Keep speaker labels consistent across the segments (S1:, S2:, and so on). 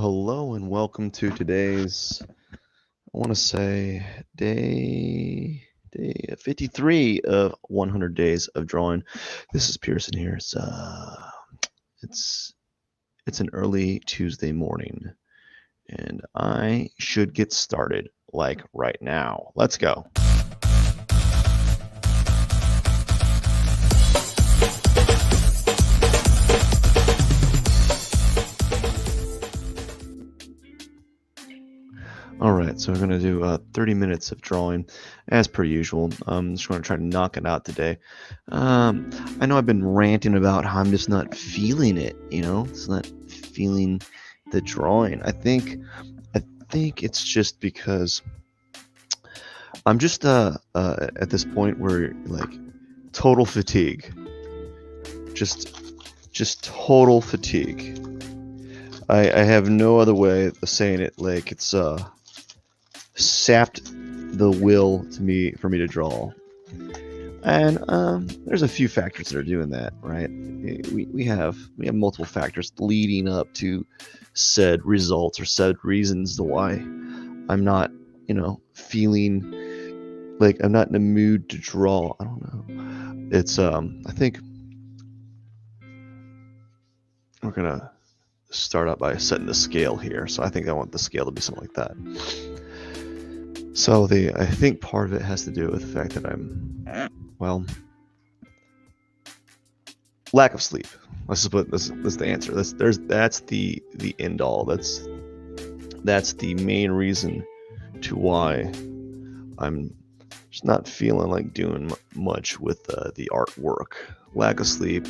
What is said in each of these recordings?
S1: Hello, and welcome to today's, I want to say, day 53 of 100 days of drawing. This is Pierson here. It's an early Tuesday morning, and I should get started like right now. Let's go. All right, so we're going to do 30 minutes of drawing as per usual. I'm just going to try to knock it out today. I know I've been ranting about how I'm just not feeling it, it's not feeling the drawing. I think it's just because I'm just at this point where like total fatigue. Just total fatigue. I have no other way of saying it. Like it's sapped the will for me to draw, and there's a few factors that are doing that, right? We have multiple factors leading up to said results or said reasons to why I'm not feeling like I'm not in a mood to draw. I don't know. It's I think we're gonna start out by setting the scale here. So I think I want the scale to be something like that. So I think part of it has to do with the fact that I'm, lack of sleep. Let's just put that's the answer. That's the end all. That's the main reason to why I'm just not feeling like doing much with the artwork. Lack of sleep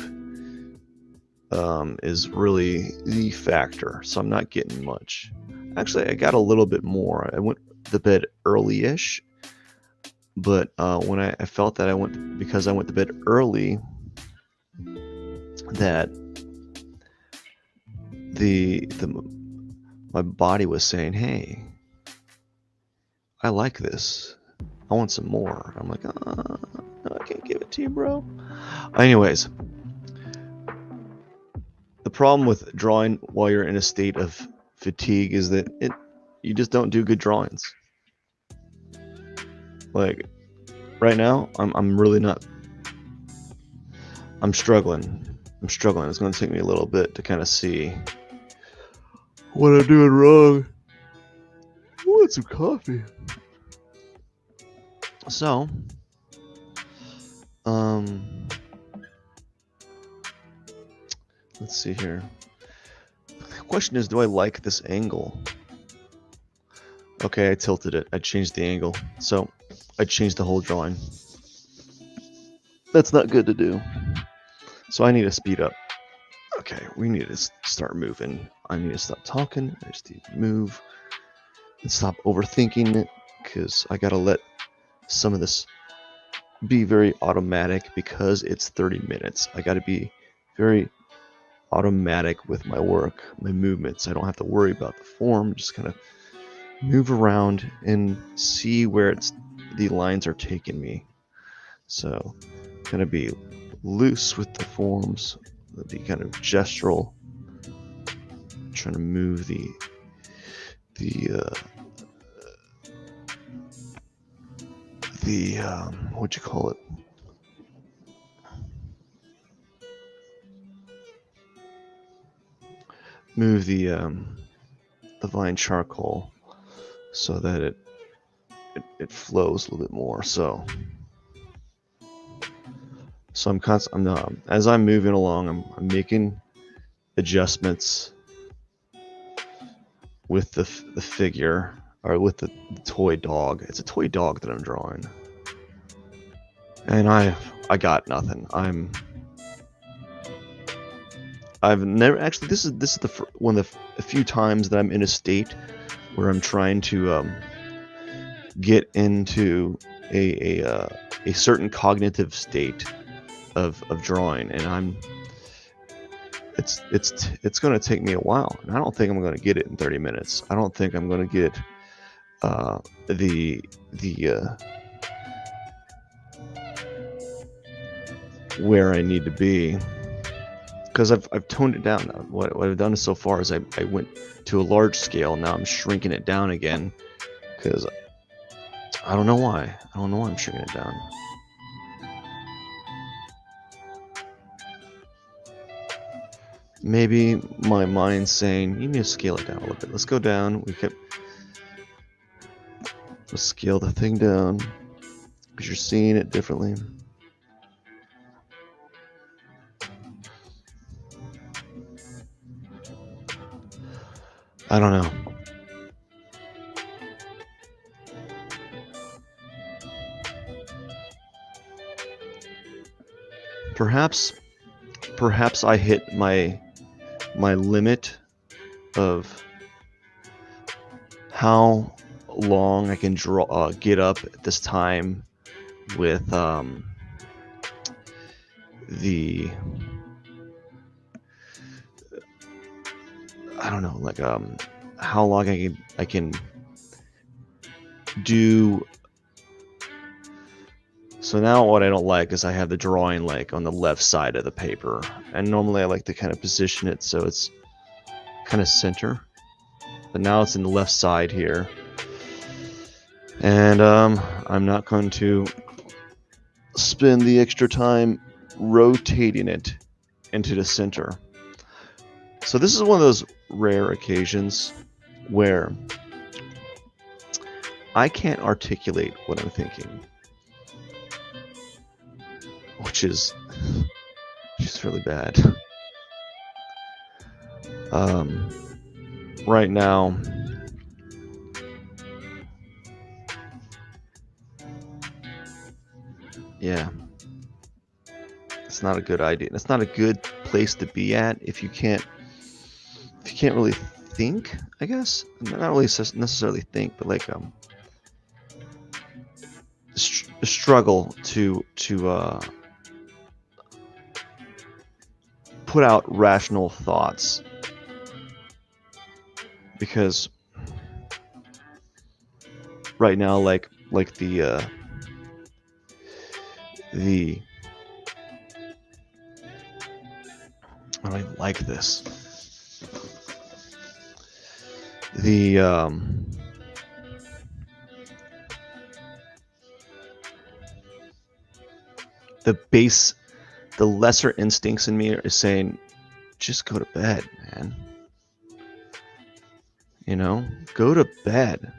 S1: is really the factor. So I'm not getting much. Actually, I got a little bit more. I went to bed early-ish, but when I felt that because I went to bed early, that my body was saying, "Hey, I like this. I want some more." I'm like, no, I can't give it to you, bro. Anyways, the problem with drawing while you're in a state of fatigue is that you just don't do good drawings. Like right now, I'm really not. I'm struggling. It's going to take me a little bit to kind of see what I'm doing wrong. I want some coffee. So, let's see here. The question is, do I like this angle? Okay, I tilted it. I changed the angle. So, I changed the whole drawing. That's not good to do. So I need to speed up. Okay, we need to start moving. I need to stop talking. I just need to move and stop overthinking it, because I gotta let some of this be very automatic because it's 30 minutes. I gotta be very automatic with my work, my movements. I don't have to worry about the form. Just kind of move around and see where the lines are taking me. So, gonna be loose with the forms, be kind of gestural, trying to move the what you call it, move the vine charcoal so that it flows a little bit more. So as I'm moving along, I'm making adjustments with the figure, or with the toy dog. It's a toy dog that I'm drawing, and I got nothing. I've never actually. This is one of the few times that I'm in a state where I'm trying to get into a certain cognitive state of drawing, and it's going to take me a while, and I don't think I'm going to get it in 30 minutes. I don't think I'm going to get where I need to be because I've toned it down now. What I've done so far is I went to a large scale. Now I'm shrinking it down again because I don't know why. I don't know why I'm shrinking it down. Maybe my mind's saying you need to scale it down a little bit. Let's go down. Let's scale the thing down because you're seeing it differently. I don't know. Perhaps I hit my limit of how long I can get up at this time with the I don't know, like how long I can do. So now what I don't like is I have the drawing like on the left side of the paper, and normally I like to kind of position it so it's kind of center, but now it's in the left side here, and I'm not going to spend the extra time rotating it into the center. So this is one of those rare occasions where I can't articulate what I'm thinking, which is really bad. Right now, yeah, it's not a good idea. It's not a good place to be at if you can't really think, I guess. Not really necessarily think, but like struggle to put out rational thoughts, because right now, like the I like this. The lesser instincts in me is saying, just go to bed, man. You know, go to bed.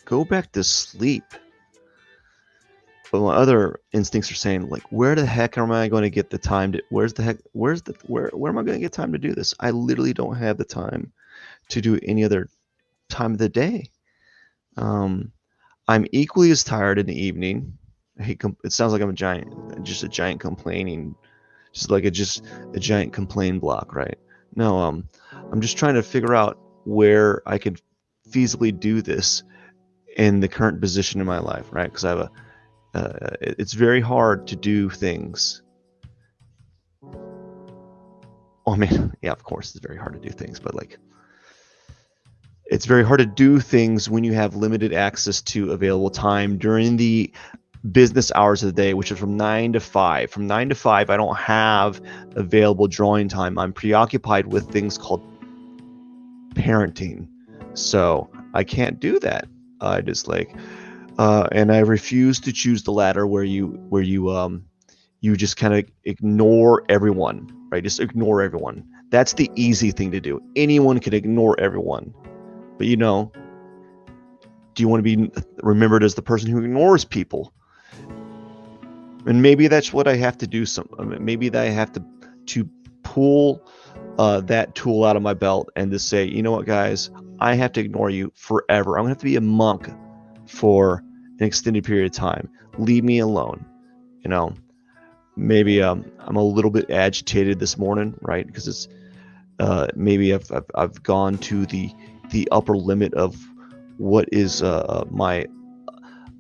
S1: Go back to sleep. But my other instincts are saying, like, where the heck am I going to get the time to? Where am I going to get time to do this? I literally don't have the time to do any other time of the day. I'm equally as tired in the evening. It sounds like I'm just a giant complaining, just a giant complain block, right? No, I'm just trying to figure out where I could feasibly do this in the current position in my life, right? Because I have it's very hard to do things. I mean, yeah, of course, it's very hard to do things, but like, it's very hard to do things when you have limited access to available time during the business hours of the day, which are from 9 to 5. From 9 to 5, I don't have available drawing time. I'm preoccupied with things called parenting, so I can't do that. I just like, and I refuse to choose the latter where you just kind of ignore everyone, right? Just ignore everyone. That's the easy thing to do. Anyone can ignore everyone. But do you want to be remembered as the person who ignores people? And maybe that's what I have to do. Maybe that I have to pull that tool out of my belt and to say, you know what, guys, I have to ignore you forever. I'm gonna have to be a monk for an extended period of time. Leave me alone. Maybe I'm a little bit agitated this morning, right? Because it's maybe I've gone to the upper limit of what is my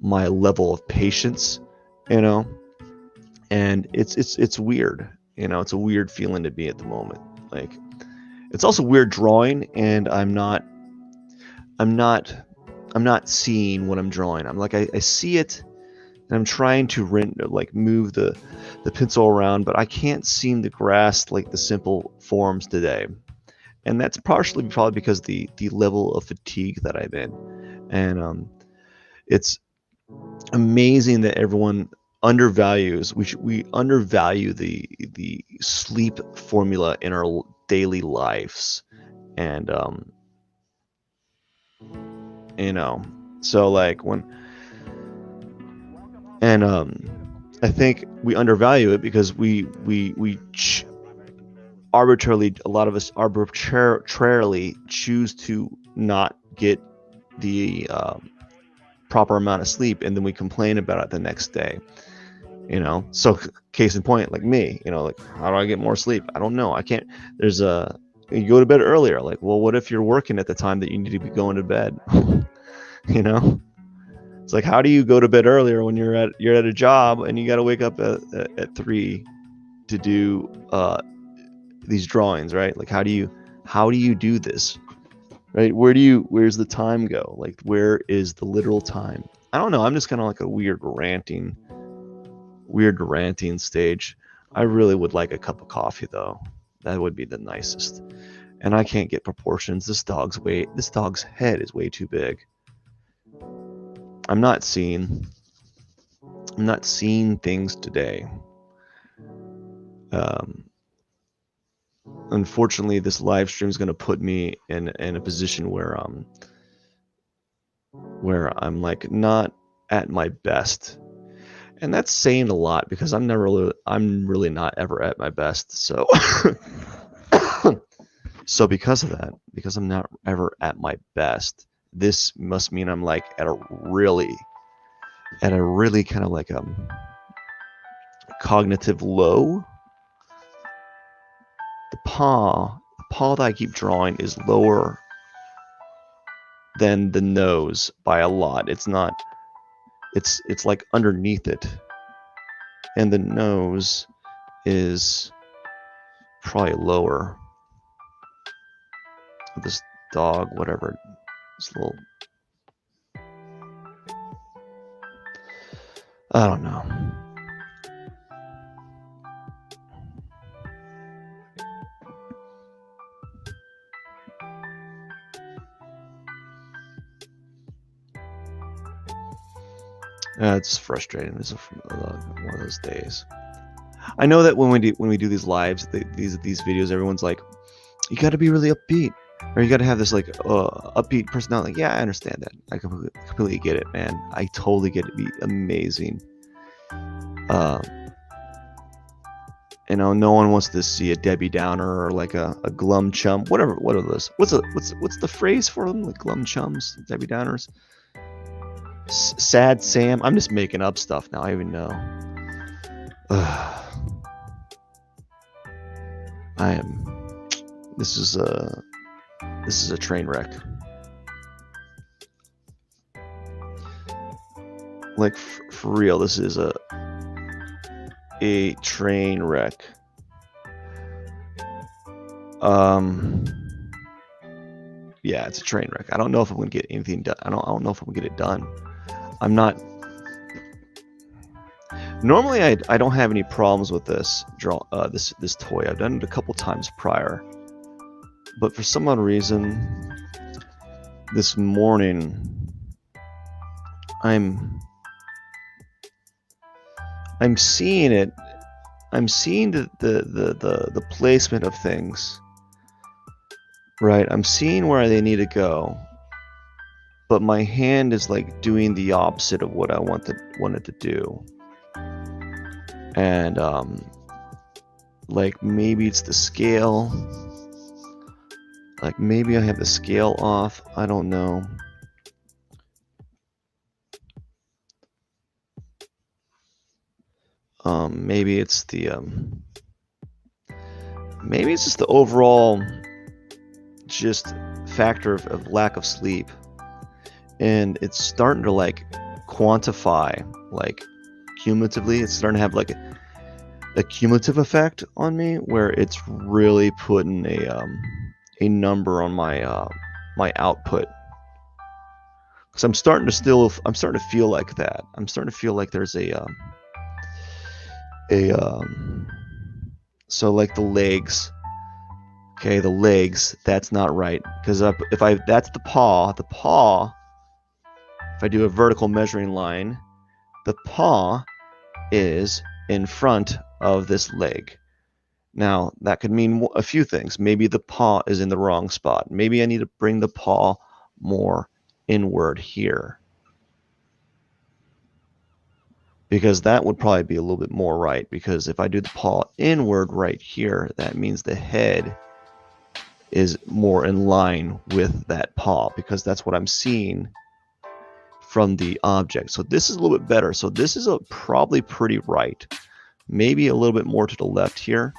S1: level of patience, and it's weird. It's a weird feeling to be at the moment. Like, it's also weird drawing, and I'm not seeing what I'm drawing. I'm like, I see it, and I'm trying to move the pencil around, but I can't seem to grasp like the simple forms today. And that's probably because the level of fatigue that I'm in. And it's amazing that everyone undervalues we undervalue the sleep formula in our daily lives. And so like when and I think we undervalue it because a lot of us arbitrarily choose to not get the proper amount of sleep, and then we complain about it the next day. So case in point, like me, like, how do I get more sleep? I don't know. I can't. You go to bed earlier. Like, well, what if you're working at the time that you need to be going to bed? It's like, how do you go to bed earlier when you're at a job and you got to wake up at 3 to do these drawings, right? Like, how do you do this, right? Where's the time go? Like, where is the literal time? I don't know. I'm just kind of like a weird ranting stage. I really would like a cup of coffee though. That would be the nicest. And I can't get proportions. This dog's head is way too big. I'm not seeing things today. Unfortunately, this live stream is going to put me in a position where I'm like not at my best. And that's saying a lot because I'm really not ever at my best. So so because of that, because I'm not ever at my best, this must mean I'm like at a really kind of like cognitive low. The paw that I keep drawing is lower than the nose by a lot. It's not. It's like underneath it, and the nose is probably lower. This dog, whatever, this little, I don't know. It's frustrating. It's one of those days. I know that when we do these lives, these videos, everyone's like, you got to be really upbeat, or you got to have this like upbeat personality. Like, yeah, I understand that. I completely get it, man. I totally get it. It'd be amazing. No one wants to see a Debbie Downer or like a glum chum. Whatever. What are those? What's the phrase for them? Like glum chums, Debbie Downers. Sad Sam. I'm just making up stuff now. I even know. This is a train wreck. Like for real, this is a train wreck. Yeah, it's a train wreck. I don't know if I'm gonna get anything done. I don't know if I'm gonna get it done. I'm not. Normally, I don't have any problems with this toy. I've done it a couple times prior, but for some odd reason, this morning, I'm seeing it. I'm seeing the placement of things. Right, I'm seeing where they need to go, but my hand is like doing the opposite of what I wanted to do. And like maybe it's the scale. Like maybe I have the scale off. I don't know. Maybe it's maybe it's just the overall just factor of lack of sleep, and it's starting to like quantify, like cumulatively. It's starting to have like a cumulative effect on me, where it's really putting a number on my my output. because I'm starting to feel like that. I'm starting to feel like there's so like the legs. Okay, the legs, that's not right. Because that's the paw. If I do a vertical measuring line, the paw is in front of this leg. Now, that could mean a few things. Maybe the paw is in the wrong spot. Maybe I need to bring the paw more inward here, because that would probably be a little bit more right. Because if I do the paw inward right here, that means the head is more in line with that paw, because that's what I'm seeing from the object. So this is a little bit better. So this is probably pretty right. Maybe a little bit more to the left here.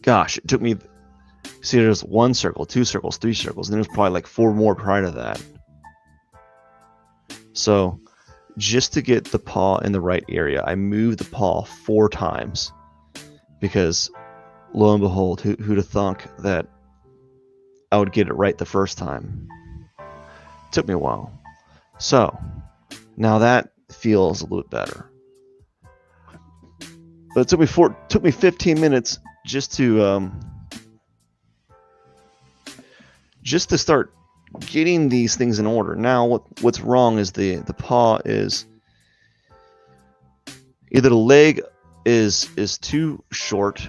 S1: Gosh, it took me, see, there's 1 circle, 2 circles, 3 circles, and there's probably like 4 more prior to that. So just to get the paw in the right area, I moved the paw 4 times, because lo and behold, who'd have thunk that I would get it right the first time. It took me a while. So now that feels a little bit better. But it took me 15 minutes just to start getting these things in order. Now what's wrong is the paw is either the leg is too short,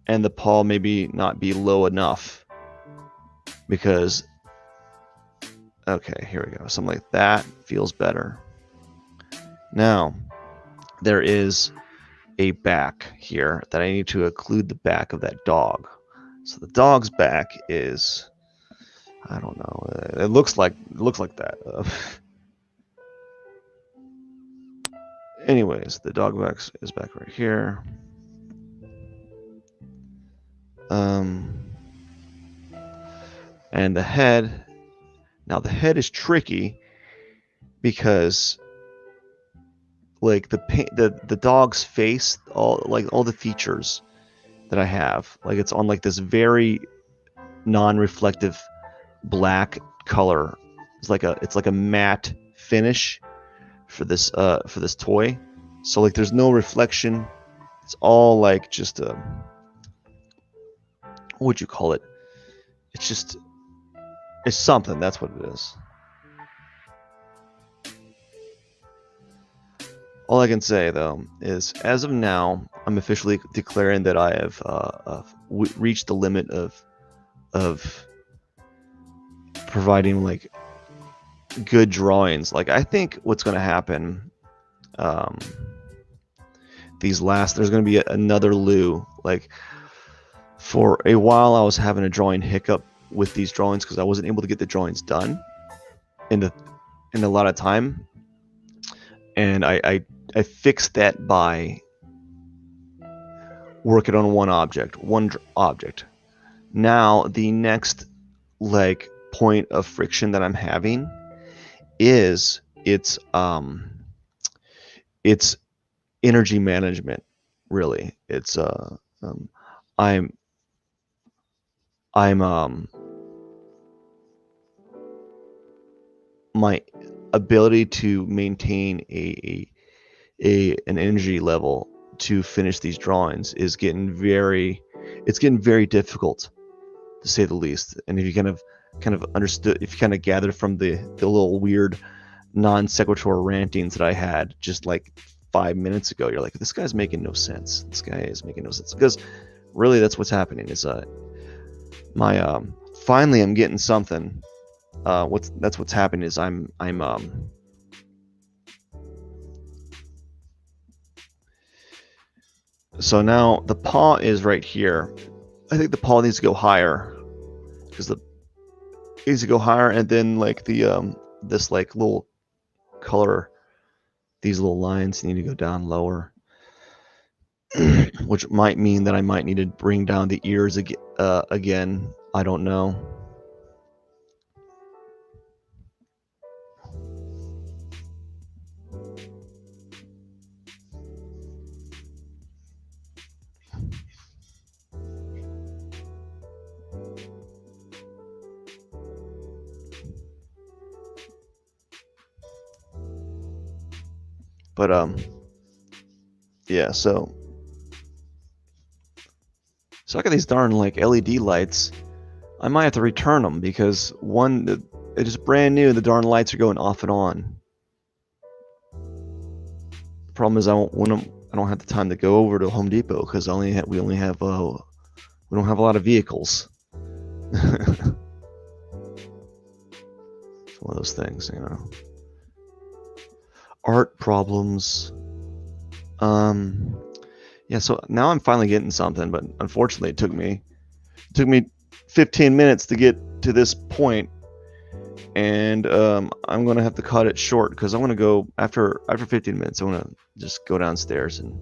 S1: and the paw maybe not be low enough, because okay, here we go. Something like that feels better. Now there is a back here that I need to occlude the back of that dog. So the dog's back is, I don't know, it looks like that. Anyways, the dog back is back right here. And the head, now the head is tricky, because like the dog's face, all the features that I have, like it's on like this very non-reflective black color. It's like a matte finish for this toy. So like there's no reflection. It's all like just a, what would you call it? It's something. That's what it is. All I can say, though, is as of now, I'm officially declaring that I have reached the limit of providing like good drawings. Like, I think what's going to happen, there's going to be another Lou. Like, for a while, I was having a drawing hiccup with these drawings because I wasn't able to get the drawings done in a lot of time, and I fixed that by working on one object. Now the next like point of friction that I'm having is it's energy management. Really, it's I'm my ability to maintain an energy level to finish these drawings is getting very difficult, to say the least. And if you kind of understood, if you kind of gathered from the little weird non sequitur rantings that I had just like 5 minutes ago, you're like, this guy's making no sense. This guy is making no sense. Because really that's what's happening is my finally I'm getting something. That's what's happening is I'm so now the paw is right here. I think the paw needs to go higher, because it needs to go higher, and then like the this like little color, these little lines need to go down lower, which might mean that I might need to bring down the ears again. I don't know. But yeah. So I got these darn like LED lights. I might have to return them because one, it is brand new. The darn lights are going off and on. The problem is I don't have the time to go over to Home Depot because we don't have a lot of vehicles. It's one of those things, you know. Art problems. Yeah, so now I'm finally getting something, but unfortunately it took me 15 minutes to get to this point, and I'm gonna have to cut it short because I'm gonna go after 15 minutes. I'm gonna just go downstairs, and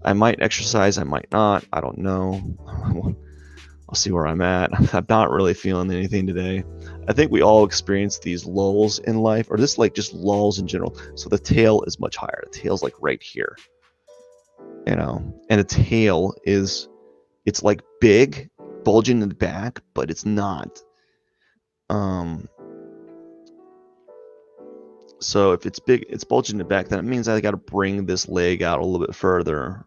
S1: I might exercise, I might not. I don't know. I'll see where I'm at. I'm not really feeling anything today. I think we all experience these lulls in life, or this like just lulls in general. So the tail is much higher. The tail's like right here, you know, and the tail it's like big, bulging in the back, but it's not. So if it's big, it's bulging in the back, then it means I got to bring this leg out a little bit further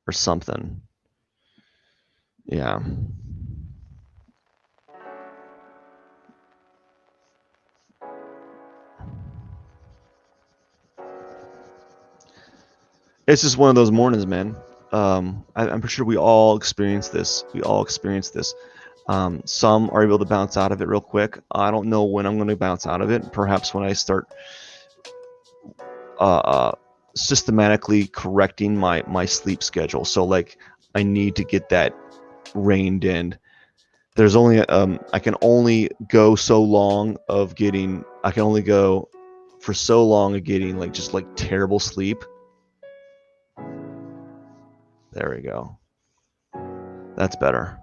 S1: or something. Yeah. It's just one of those mornings, man. I'm pretty sure we all experience this. Some are able to bounce out of it real quick. I don't know when I'm going to bounce out of it. Perhaps when I start systematically correcting my sleep schedule. So like I need to get that reined in. There's only I can only go so long of getting. I can only go for so long of getting like just like terrible sleep. There we go. That's better.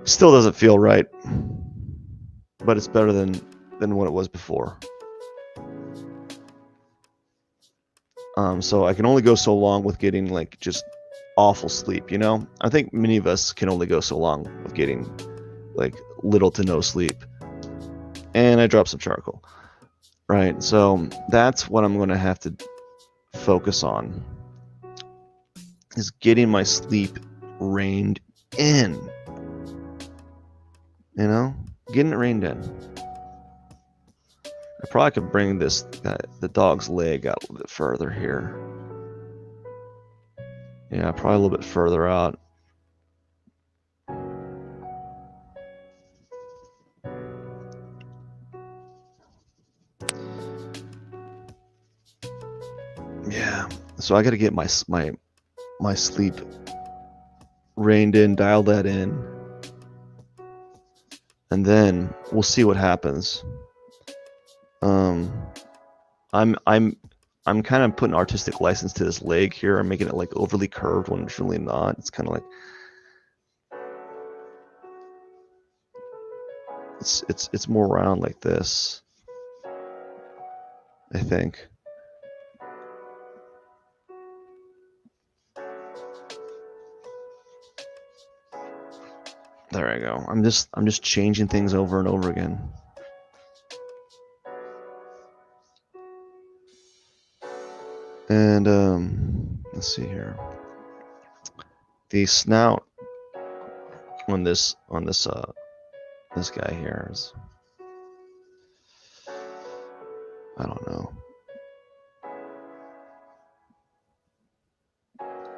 S1: Still doesn't feel right, but it's better than what it was before. So I can only go so long with getting like just awful sleep, you know? I think many of us can only go so long of getting like little to no sleep. And I dropped some charcoal. Right, so that's what I'm going to have to focus on, is getting my sleep reined in. You know? Getting it reined in. I probably could bring the dog's leg out a little bit further here. Yeah, probably a little bit further out. Yeah, so I got to get my sleep reined in, dial that in, and then we'll see what happens. I'm kind of putting artistic license to this leg here. I'm making it like overly curved when it's really not. It's kind of like it's more round like this, I think. There I go. I'm just changing things over and over again. And let's see here. The snout on this guy here is, I don't know.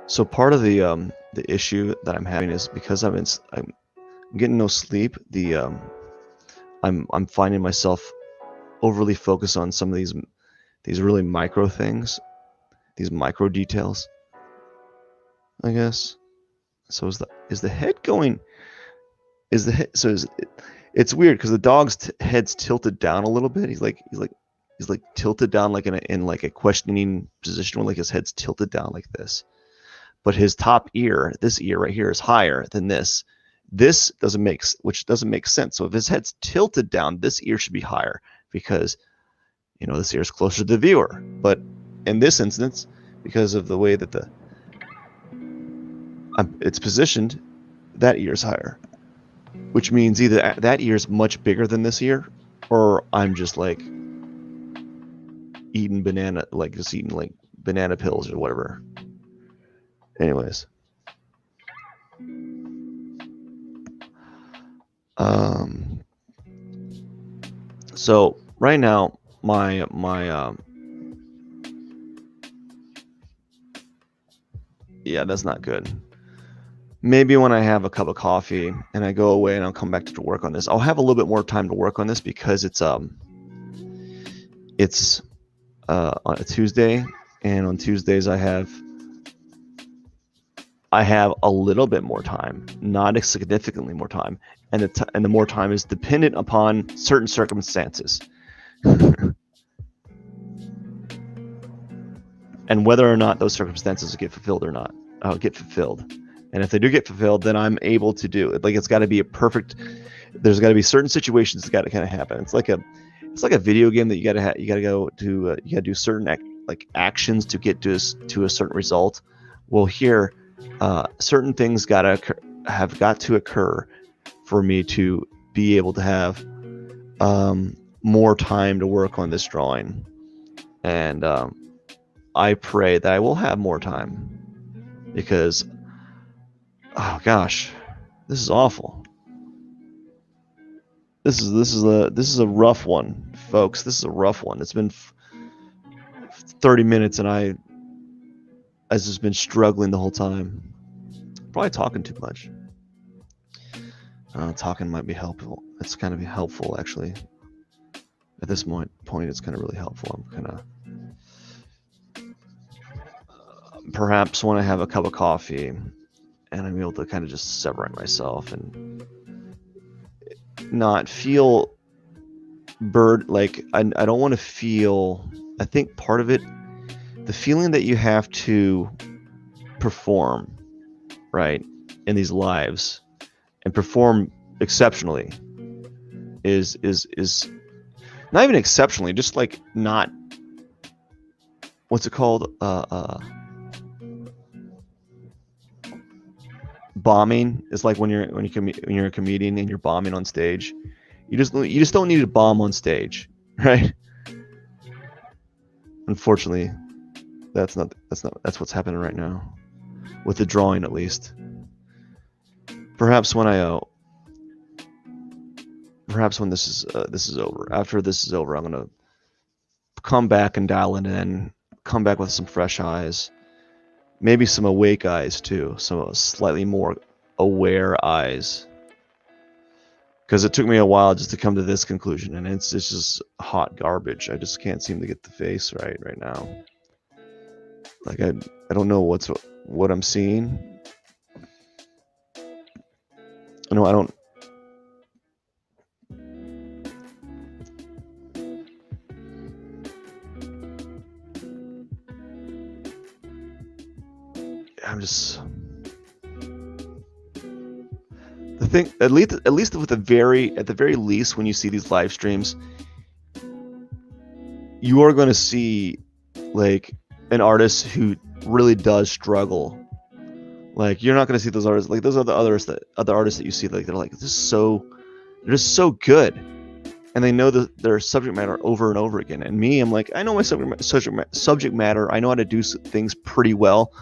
S1: So part of the issue that I'm having is because I'm getting no sleep. I'm finding myself overly focused on some of these really micro things, these micro details, I guess. So is the head going? It's weird because the dog's head's tilted down a little bit. He's like tilted down like in like a questioning position where like his head's tilted down like this. But his top ear, this ear right here, is higher than this. This doesn't make sense. So if his head's tilted down, this ear should be higher because, you know, this ear is closer to the viewer. But in this instance, because of the way that it's positioned, that ear is higher, which means either that ear is much bigger than this ear, or I'm just like eating banana, like just eating like banana pills or whatever. Anyways. So right now, my yeah, that's not good. Maybe when I have a cup of coffee and I go away and I'll come back to work on this, I'll have a little bit more time to work on this because it's on a Tuesday, and on Tuesdays I have a little bit more time, not significantly more time, and the more time is dependent upon certain circumstances. And whether or not those circumstances get fulfilled or not, and if they do get fulfilled, then I'm able to do it. Like, it's got to be a perfect. There's got to be certain situations that got to kind of happen. It's like a video game that you got to go to. You got to do certain actions to get to a certain result. Well, here, certain things have got to occur for me to be able to have more time to work on this drawing, and I pray that I will have more time, because, oh gosh, this is awful. This is a rough one, folks. This is a rough one. It's been 30 minutes and I've just been struggling the whole time. Probably talking too much. Talking might be helpful. It's kind of helpful, actually. At this point, it's kind of really helpful. I'm kind of perhaps when I have a cup of coffee and I'm able to kind of just separate myself and not feel I don't want to feel. I think part of it, the feeling that you have to perform, right, in these lives and perform exceptionally is not even exceptionally, just like not, what's it called, bombing. Is like when you're a comedian and you're bombing on stage. You just don't need to bomb on stage, right? Unfortunately, that's what's happening right now with the drawing, at least. Perhaps when this is over. After this is over, I'm gonna come back and dial it in. Come back with some fresh eyes, maybe some awake eyes too, some slightly more aware eyes. Because it took me a while just to come to this conclusion, and it's just hot garbage. I just can't seem to get the face right now. Like, I don't know what I'm seeing. No, I don't. I'm just. The thing, at least at the very least, when you see these live streams, you are going to see like an artist who really does struggle. Like, you're not going to see those artists, like those are the other artists that you see, like they're just so good, and they know their subject matter over and over again. And me, I'm like, I know my subject matter. I know how to do things pretty well,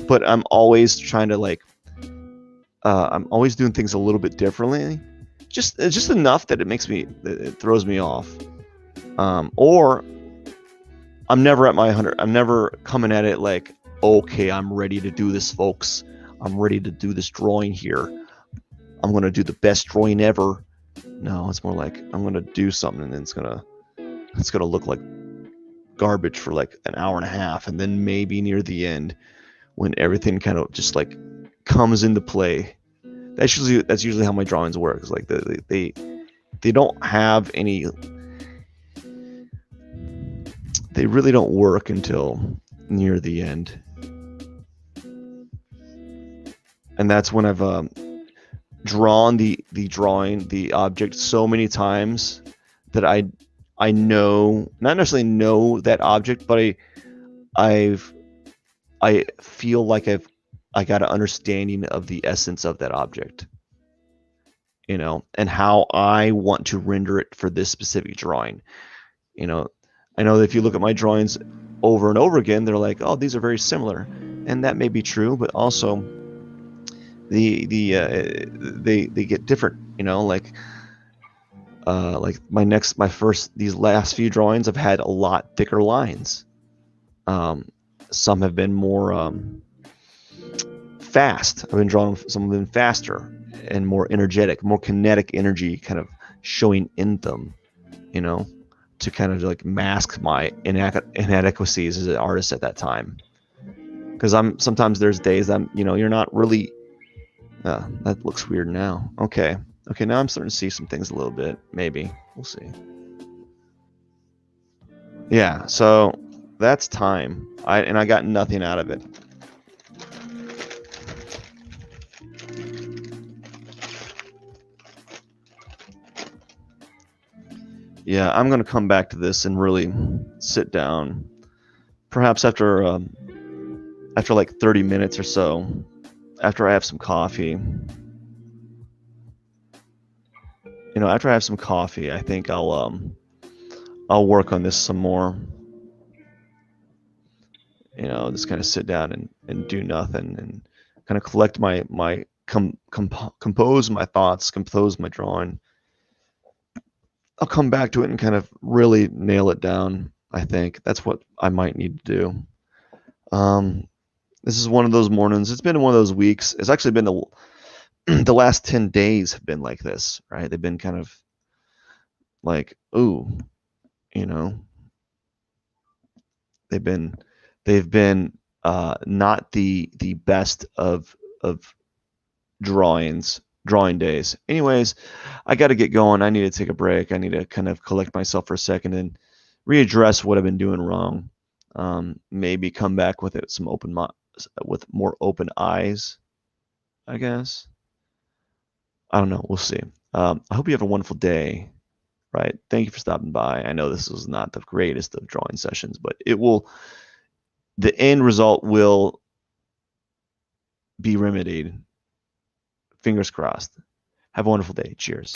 S1: but I'm always trying to I'm always doing things a little bit differently, just enough that it throws me off. Or I'm never at my 100. I'm never coming at it like, okay, I'm ready to do this, folks. I'm ready to do this drawing here. I'm gonna do the best drawing ever. No, it's more like I'm gonna do something and it's gonna look like garbage for like an hour and a half, and then maybe near the end, when everything kind of just like comes into play. That's usually how my drawings work. It's like they don't have any. They really don't work until near the end, and that's when I've drawn the object so many times that I know, not necessarily know that object, but I feel like I got an understanding of the essence of that object, and how I want to render it for this specific drawing. I know that if you look at my drawings over and over again, they're like, oh, these are very similar, and that may be true, but also they get different. Like these last few drawings have had a lot thicker lines. Some have been more fast. I've been drawing some of them faster and more energetic, more kinetic energy kind of showing in them, to kind of like mask my inadequacies as an artist at that time. Because sometimes there's days you're not really. That looks weird now. Okay, now I'm starting to see some things a little bit. Maybe we'll see. Yeah, so that's time. I got nothing out of it. Yeah, I'm gonna come back to this and really sit down, perhaps after like 30 minutes or so, after I have some coffee. After I have some coffee, I think I'll work on this some more. Just kind of sit down and do nothing and kind of collect my compose my thoughts, compose my drawing. I'll come back to it and kind of really nail it down. I think that's what I might need to do. This is one of those mornings. It's been one of those weeks. It's actually been the last 10 days have been like this, right? They've been kind of like, ooh, they've been not the best of drawing days. Anyways, I got to get going. I need to take a break. I need to kind of collect myself for a second and readdress what I've been doing wrong. Maybe come back with it with more open eyes, I guess. I don't know. We'll see. I hope you have a wonderful day. Right. Thank you for stopping by. I know this was not the greatest of drawing sessions, but the end result will be remedied. Fingers crossed. Have a wonderful day. Cheers.